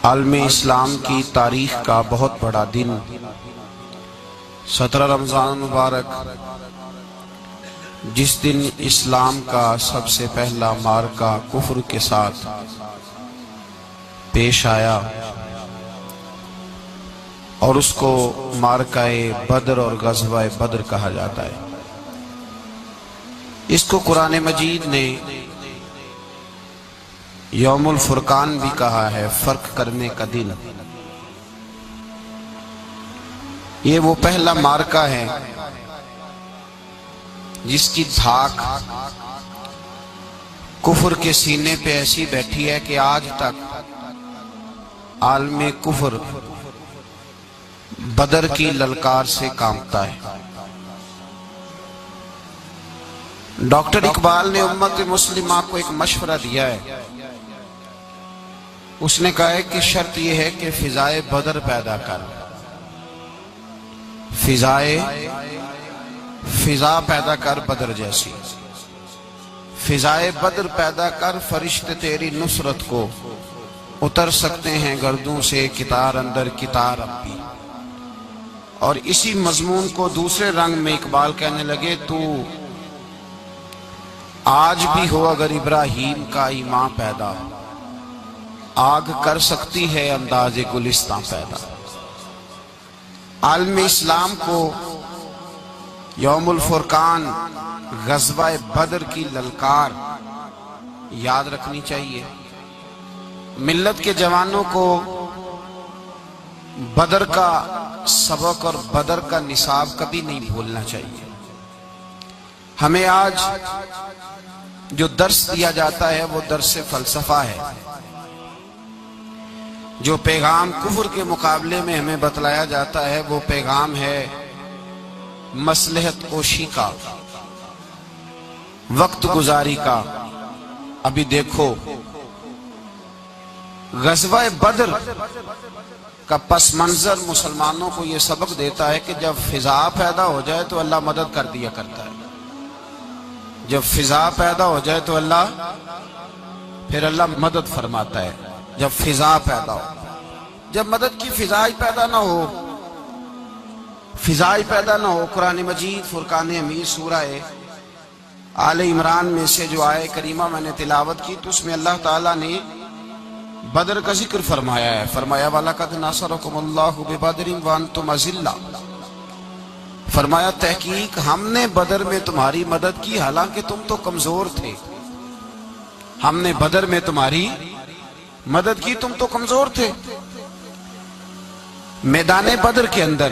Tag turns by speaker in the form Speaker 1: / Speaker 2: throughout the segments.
Speaker 1: عالم اسلام کی تاریخ کا بہت بڑا دن 17 رمضان مبارک، جس دن اسلام کا سب سے پہلا معرکہ کفر کے ساتھ پیش آیا اور اس کو معرکہ بدر اور غزوہ بدر کہا جاتا ہے۔ اس کو قرآن مجید نے یوم الفرقان بھی کہا ہے، فرق کرنے کا دن۔ یہ وہ پہلا معرکہ ہے جس کی دھاک کفر کے سینے پہ ایسی بیٹھی ہے کہ آج تک عالم کفر بدر کی للکار سے کانپتا ہے۔ ڈاکٹر اقبال نے امت مسلمہ کو ایک مشورہ دیا ہے۔ اس نے کہا ہے کہ شرط یہ ہے کہ فضائے بدر پیدا کر، فضا پیدا کر بدر جیسی، فضائے بدر پیدا کر، فرشتے تیری نصرت کو اتر سکتے ہیں گردوں سے کتار اندر کتار اب بھی۔ اور اسی مضمون کو دوسرے رنگ میں اقبال کہنے لگے، تو آج بھی ہو اگر ابراہیم کا ایمان پیدا، آگ کر سکتی ہے انداز گلستان پیدا۔ عالم اسلام کو یوم الفرقان، غزوہ بدر کی للکار یاد رکھنی چاہیے۔ ملت کے جوانوں کو بدر کا سبق اور بدر کا نصاب کبھی نہیں بھولنا چاہیے۔ ہمیں آج جو درس دیا جاتا ہے وہ درس فلسفہ ہے۔ جو پیغام کفر کے مقابلے میں ہمیں بتلایا جاتا ہے وہ پیغام ہے مصلحت کوشی کا، وقت گزاری کا۔ ابھی دیکھو غزوہ بدر کا پس منظر مسلمانوں کو یہ سبق دیتا ہے کہ جب فضا پیدا ہو جائے تو اللہ مدد کر دیا کرتا ہے۔ جب فضا پیدا ہو جائے تو پھر اللہ مدد فرماتا ہے۔ جب فضا پیدا ہو، جب مدد کی فضا ہی پیدا نہ ہو، قرآن مجید فرقان حمید سورہ آل عمران میں سے جو آیہ کریمہ میں نے تلاوت کی تو اس میں اللہ تعالیٰ نے بدر کا ذکر فرمایا ہے۔ فرمایا وَلَقَدْ نَصَرَكُمُ اللَّهُ بِبَدْرٍ وَأَنْتُمْ أَذِلَّةٌ، فرمایا تحقیق ہم نے بدر میں تمہاری مدد کی حالانکہ تم تو کمزور تھے۔ ہم نے بدر میں تمہاری مدد کی، تم تو کمزور تھے۔ میدان بدر کے اندر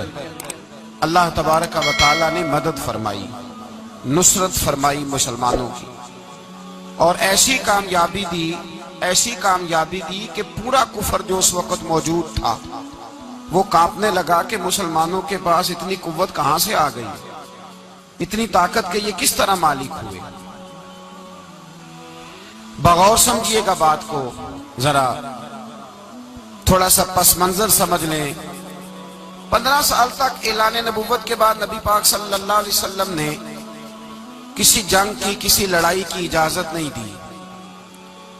Speaker 1: اللہ تبارک و تعالیٰ نے مدد فرمائی، نصرت فرمائی مسلمانوں کی، اور ایسی کامیابی دی کہ پورا کفر جو اس وقت موجود تھا وہ کانپنے لگا کہ مسلمانوں کے پاس اتنی قوت کہاں سے آ گئی، اتنی طاقت کہ یہ کس طرح مالک ہوئے۔ بغور سمجھیے گا بات کو، ذرا تھوڑا سا پس منظر سمجھ لیں۔ 15 سال تک اعلان نبوت کے بعد نبی پاک صلی اللہ علیہ وسلم نے کسی جنگ کی، کسی لڑائی کی اجازت نہیں دی،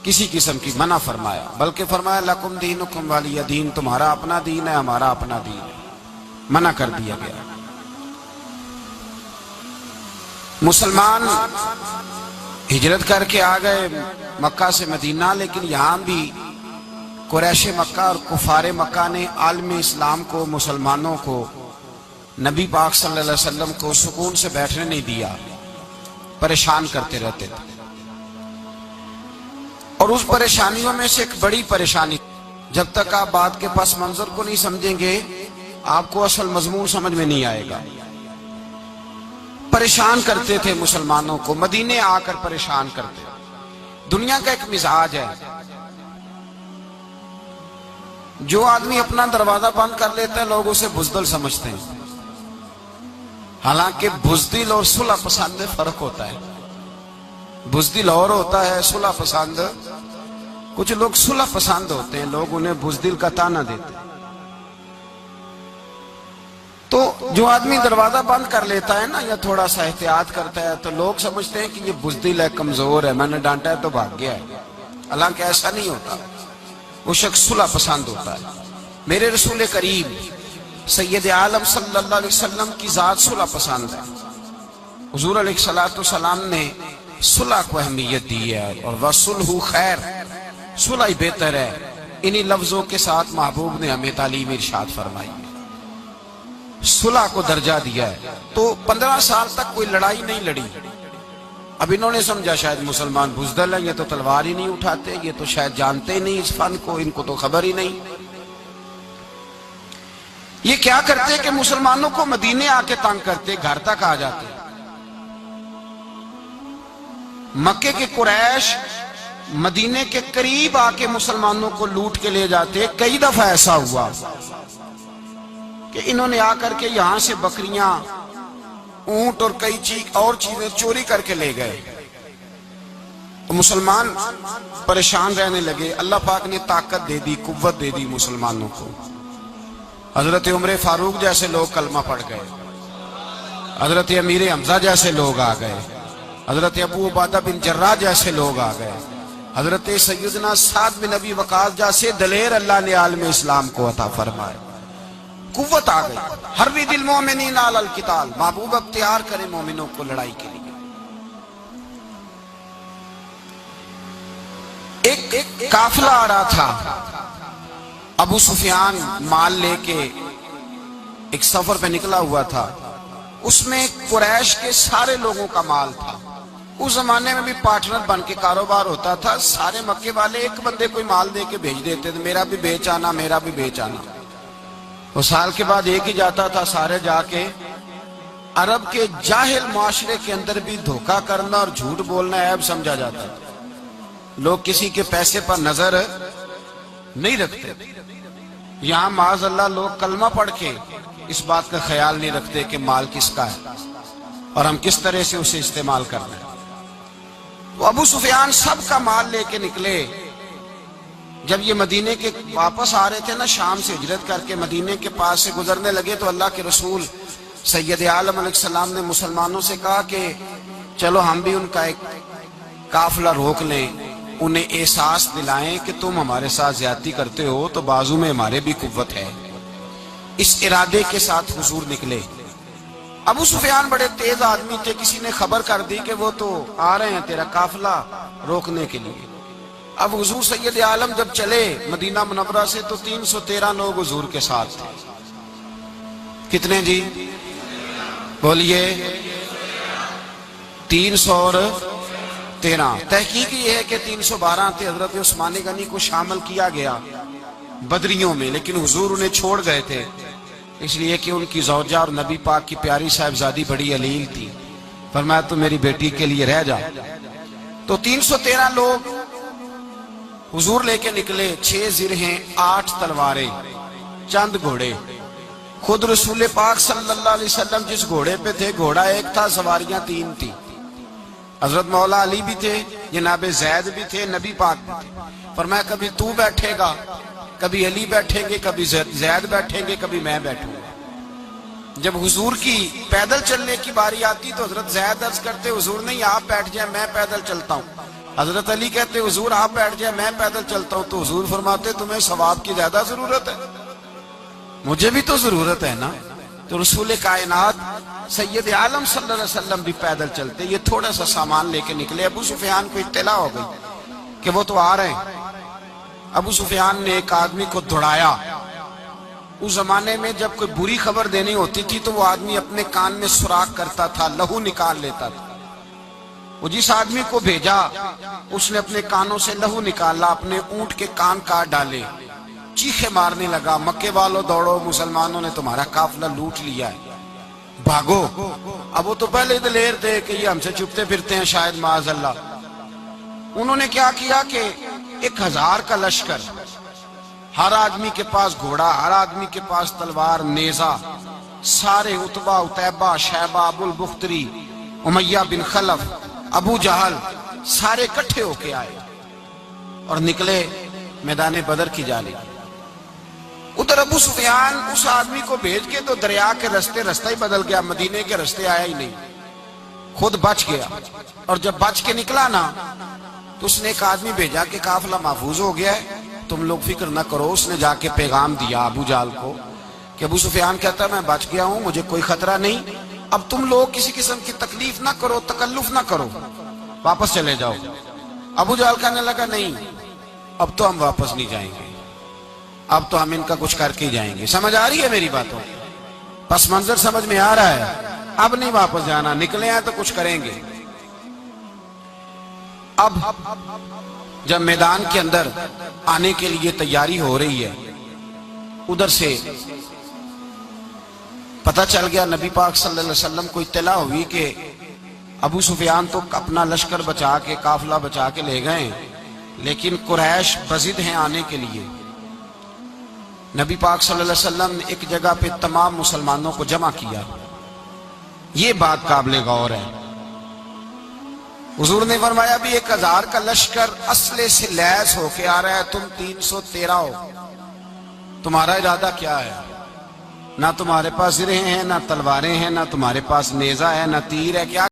Speaker 1: کسی قسم کی منع فرمایا، بلکہ فرمایا لکم دینکم ولی دین، تمہارا اپنا دین ہے ہمارا اپنا دین ہے، منع کر دیا گیا۔ مسلمان ہجرت کر کے آ گئے مکہ سے مدینہ، لیکن یہاں بھی قریش مکہ اور کفار مکہ نے عالم اسلام کو، مسلمانوں کو، نبی پاک صلی اللہ علیہ وسلم کو سکون سے بیٹھنے نہیں دیا، پریشان کرتے رہتے تھے۔ اور اس پریشانیوں میں سے ایک بڑی پریشانی، جب تک آپ بات کے پس منظر کو نہیں سمجھیں گے آپ کو اصل مضمون سمجھ میں نہیں آئے گا۔ پریشان کرتے تھے مسلمانوں کو، مدینے آ کر پریشان کرتے۔ دنیا کا ایک مزاج ہے، جو آدمی اپنا دروازہ بند کر لیتا ہے لوگ اسے بزدل سمجھتے ہیں، حالانکہ بزدل اور صلح پسند میں فرق ہوتا ہے۔ بزدل اور ہوتا ہے، صلح پسند، کچھ لوگ صلح پسند ہوتے ہیں، لوگ انہیں بزدل کا طعنہ دیتے ہیں۔ تو جو آدمی دروازہ بند کر لیتا ہے نا، یا تھوڑا سا احتیاط کرتا ہے، تو لوگ سمجھتے ہیں کہ یہ بزدل ہے، کمزور ہے، میں نے ڈانٹا ہے تو بھاگ گیا ہے، حالانکہ ایسا نہیں ہوتا۔ وہ شخص صلح پسند ہوتا ہے۔ میرے رسول کریم سید عالم صلی اللہ علیہ وسلم کی ذات صلح پسند ہے۔ حضور علیہ السلام نے صلح کو اہمیت دی ہے، اور وَصُلْحُ خیر، صلح ہی بہتر ہے۔ انہی لفظوں کے ساتھ محبوب نے ہمیں تعلیم ارشاد فرمائی ہے، صلح کو درجہ دیا ہے۔ تو 15 سال تک کوئی لڑائی نہیں لڑی۔ اب انہوں نے سمجھا شاید مسلمان بزدل ہیں، یہ تو تلوار ہی نہیں اٹھاتے، یہ تو شاید جانتے ہی نہیں اس فن کو، ان کو تو خبر ہی نہیں۔ یہ کیا کرتے کہ مسلمانوں کو مدینے آ کے تنگ کرتے، گھر تک آ جاتے۔ مکے کے قریش مدینے کے قریب آ کے مسلمانوں کو لوٹ کے لے جاتے۔ کئی دفعہ ایسا ہوا کہ انہوں نے آ کر کے یہاں سے بکریاں، اونٹ اور کئی اور چیزیں چوری کر کے لے گئے۔ مسلمان پریشان رہنے لگے۔ اللہ پاک نے طاقت دے دی، قوت دے دی مسلمانوں کو۔ حضرت عمر فاروق جیسے لوگ کلمہ پڑھ گئے، حضرت امیر حمزہ جیسے لوگ آ گئے، حضرت ابو عبیدہ بن جراح جیسے لوگ آ گئے، حضرت سیدنا سعد بن ابی وقاص جیسے دلیر اللہ نے عالم اسلام کو عطا فرمائے۔ قوت آ گئی۔ حرِّض المؤمنین علی القتال، محبوب اب تیار کرے مومنوں کو لڑائی کے لیے۔ ایک قافلہ آ رہا تھا، ابو سفیان مال لے کے ایک سفر پہ نکلا ہوا تھا، اس میں قریش کے سارے لوگوں کا مال تھا۔ اس زمانے میں بھی پارٹنر بن کے کاروبار ہوتا تھا، سارے مکے والے ایک بندے کوئی مال دے کے بھیج دیتے تھے، میرا بھی بیچ آنا، میرا بھی بیچ آنا۔ وہ سال کے بعد ایک ہی جاتا تھا، سارے جا کے۔ عرب کے جاہل معاشرے کے اندر بھی دھوکہ کرنا اور جھوٹ بولنا عیب سمجھا جاتا تھا۔ لوگ کسی کے پیسے پر نظر نہیں رکھتے۔ یہاں معاذ اللہ لوگ کلمہ پڑھ کے اس بات کا خیال نہیں رکھتے کہ مال کس کا ہے اور ہم کس طرح سے اسے استعمال کرنا ہے۔ تو ابو سفیان سب کا مال لے کے نکلے۔ جب یہ مدینے کے واپس آ رہے تھے نا، شام سے ہجرت کر کے مدینے کے پاس سے گزرنے لگے، تو اللہ کے رسول سید عالم علیہ السلام نے مسلمانوں سے کہا کہ چلو ہم بھی ان کا ایک قافلہ روک لیں، انہیں احساس دلائیں کہ تم ہمارے ساتھ زیادتی کرتے ہو تو بازو میں ہمارے بھی قوت ہے۔ اس ارادے کے ساتھ حضور نکلے۔ ابو سفیان بڑے تیز آدمی تھے، کسی نے خبر کر دی کہ وہ تو آ رہے ہیں تیرا قافلہ روکنے کے لیے۔ اب حضور سید عالم جب چلے مدینہ منورہ سے تو 313 لوگ حضور کے ساتھ تھے۔ کتنے جی؟ بولیے 313۔ تحقیق یہ ہے کہ 312 تھے۔ حضرت عثمان غنی کو شامل کیا گیا بدریوں میں، لیکن حضور انہیں چھوڑ گئے تھے، اس لیے کہ ان کی زوجہ اور نبی پاک کی پیاری صاحبزادی بڑی علیل تھی۔ فرمایا تو میری بیٹی کے لیے رہ جا۔ تو 313 لوگ حضور لے کے نکلے، 6 زرہیں، 8 تلواریں، چند گھوڑے۔ خود رسول پاک صلی اللہ علیہ وسلم جس گھوڑے پہ تھے، گھوڑا ایک تھا، سواریاں 3 تھی۔ حضرت مولا علی بھی تھے، جناب زید بھی تھے، نبی پاک بھی تھے۔ فرمایا کبھی تو بیٹھے گا، کبھی علی بیٹھیں گے، کبھی زید بیٹھیں گے، کبھی میں بیٹھوں گا۔ جب حضور کی پیدل چلنے کی باری آتی تو حضرت زید عرض کرتے حضور نہیں آپ بیٹھ جائیں، میں پیدل چلتا ہوں۔ حضرت علی کہتے حضور آپ بیٹھ جائیں، میں پیدل چلتا ہوں۔ تو حضور فرماتے تمہیں ثواب کی زیادہ ضرورت ہے، مجھے بھی تو ضرورت ہے نا۔ تو رسول کائنات سید عالم صلی اللہ علیہ وسلم بھی پیدل چلتے، یہ تھوڑا سا سامان لے کے نکلے۔ ابو سفیان کو اطلاع ہو گئی کہ وہ تو آ رہے ہیں۔ ابو سفیان نے ایک آدمی کو دوڑایا۔ اس زمانے میں جب کوئی بری خبر دینی ہوتی تھی تو وہ آدمی اپنے کان میں سوراخ کرتا تھا، لہو نکال لیتا تھا۔ وہ جس آدمی کو بھیجا اس نے اپنے کانوں سے لہو نکالا، اپنے اونٹ کے کان کاٹ ڈالے، چیخے مارنے لگا، مکے والوں دوڑو، مسلمانوں نے تمہارا قافلہ لوٹ لیا ہے، بھاگو۔ اب وہ تو پہلے دلیر تھے کہ یہ ہم سے چھپتے پھرتے ہیں شاید معاذ اللہ۔ انہوں نے کیا کیا کہ 1000 کا لشکر، ہر آدمی کے پاس گھوڑا، ہر آدمی کے پاس تلوار، نیزہ، سارے عتبہ، عتیبہ، شیبہ، ابو البختری، امیہ بن خلف، ابو جہل، سارے اکٹھے ہو کے آئے اور نکلے میدان بدر کی جانب۔ ادھر ابو سفیان اس آدمی کو بھیج کے تو دریا کے رستہ ہی بدل گیا، مدینے کے رستے آیا ہی نہیں، خود بچ گیا۔ اور جب بچ کے نکلا نا تو اس نے ایک آدمی بھیجا کہ قافلہ محفوظ ہو گیا ہے، تم لوگ فکر نہ کرو. اس نے جا کے پیغام دیا ابو جہل کو کہ ابو سفیان کہتا ہے میں بچ گیا ہوں, مجھے کوئی خطرہ نہیں, اب تم لوگ کسی قسم کی تکلیف نہ کرو, تکلف نہ کرو, واپس چلے جاؤ. ابو جہل کہنے لگا نہیں, اب تو ہم واپس نہیں جائیں گے, اب تو ہم ان کا کچھ کر کے ہی جائیں گے. سمجھ آ رہی ہے میری باتوں؟ پس منظر سمجھ میں آ رہا ہے. اب نہیں واپس جانا, نکلے ہیں تو کچھ کریں گے. اب جب میدان کے اندر آنے کے لیے تیاری ہو رہی ہے, ادھر سے پتہ چل گیا, نبی پاک صلی اللہ علیہ وسلم کو اطلاع ہوئی کہ ابو سفیان تو اپنا لشکر بچا کے, قافلہ بچا کے لے گئے, لیکن قریش بضد ہیں آنے کے لیے. نبی پاک صلی اللہ علیہ وسلم نے ایک جگہ پہ تمام مسلمانوں کو جمع کیا. یہ بات قابل غور ہے. حضور نے فرمایا بھی 1000 کا لشکر اسلحے سے لیس ہو کے آ رہا ہے, تم 313 ہو, تمہارا ارادہ کیا ہے؟ نہ تمہارے پاس زرہیں ہیں, نہ تلواریں ہیں, نہ تمہارے پاس نیزہ ہے, نہ تیر ہے, کیا